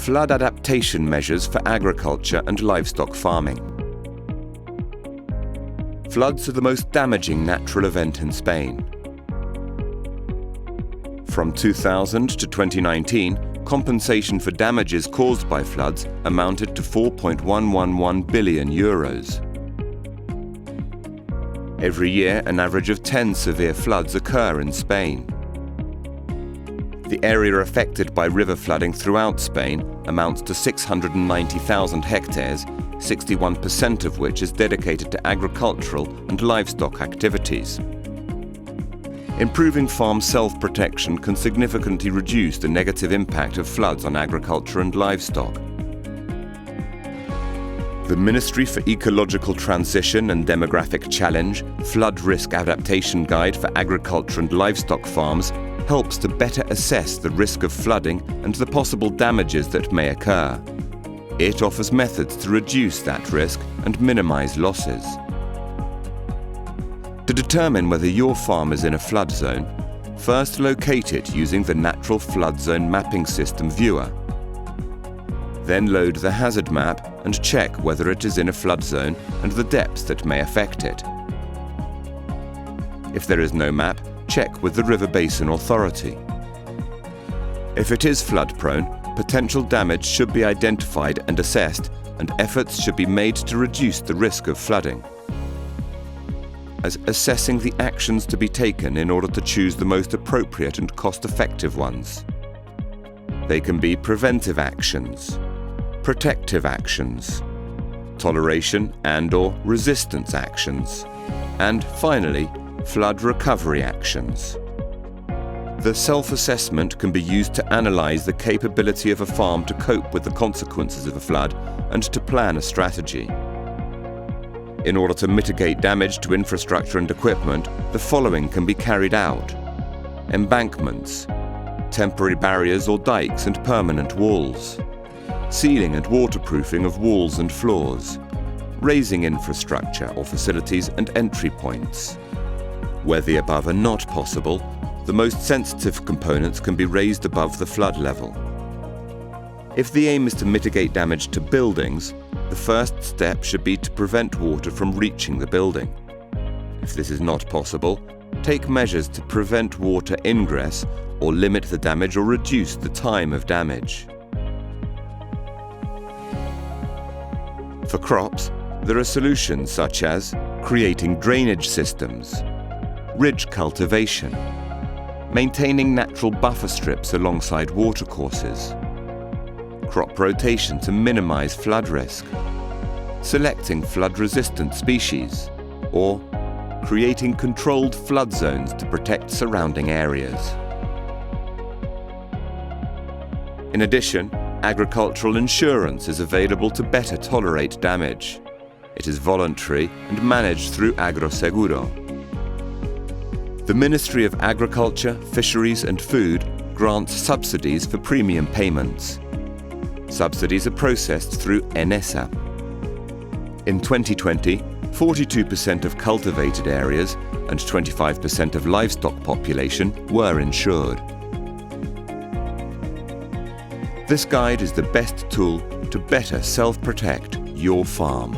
flood adaptation measures for agriculture and livestock farming. Floods are the most damaging natural event in Spain. From 2000 to 2019, compensation for damages caused by floods amounted to €4.111 billion. Every year, an average of 10 severe floods occur in Spain. The area affected by river flooding throughout Spain amounts to 690,000 hectares, 61% of which is dedicated to agricultural and livestock activities. Improving farm self-protection can significantly reduce the negative impact of floods on agriculture and livestock. The Ministry for Ecological Transition and Demographic Challenge Flood Risk Adaptation Guide for Agriculture and Livestock Farms helps to better assess the risk of flooding and the possible damages that may occur. It offers methods to reduce that risk and minimize losses. To determine whether your farm is in a flood zone, first locate it using the Natural Flood Zone Mapping System viewer. Then load the hazard map and check whether it is in a flood zone and the depths that may affect it. If there is no map, check with the River Basin Authority. If it is flood-prone, potential damage should be identified and assessed, and efforts should be made to reduce the risk of flooding. As assessing the actions to be taken in order to choose the most appropriate and cost-effective ones. They can be preventive actions, protective actions, toleration and/or resistance actions, and finally, flood recovery actions. The self-assessment can be used to analyze the capability of a farm to cope with the consequences of a flood and to plan a strategy. In order to mitigate damage to infrastructure and equipment, the following can be carried out: embankments, temporary barriers or dikes and permanent walls, sealing and waterproofing of walls and floors, raising infrastructure or facilities and entry points. Where the above are not possible, the most sensitive components can be raised above the flood level. If the aim is to mitigate damage to buildings, the first step should be to prevent water from reaching the building. If this is not possible, take measures to prevent water ingress or limit the damage or reduce the time of damage. For crops, there are solutions such as creating drainage systems, ridge cultivation, maintaining natural buffer strips alongside watercourses, crop rotation to minimize flood risk, selecting flood-resistant species, or creating controlled flood zones to protect surrounding areas. In addition, agricultural insurance is available to better tolerate damage. It is voluntary and managed through Agroseguro. The Ministry of Agriculture, Fisheries and Food grants subsidies for premium payments. Subsidies are processed through ENESA. In 2020, 42% of cultivated areas and 25% of livestock population were insured. This guide is the best tool to better self-protect your farm.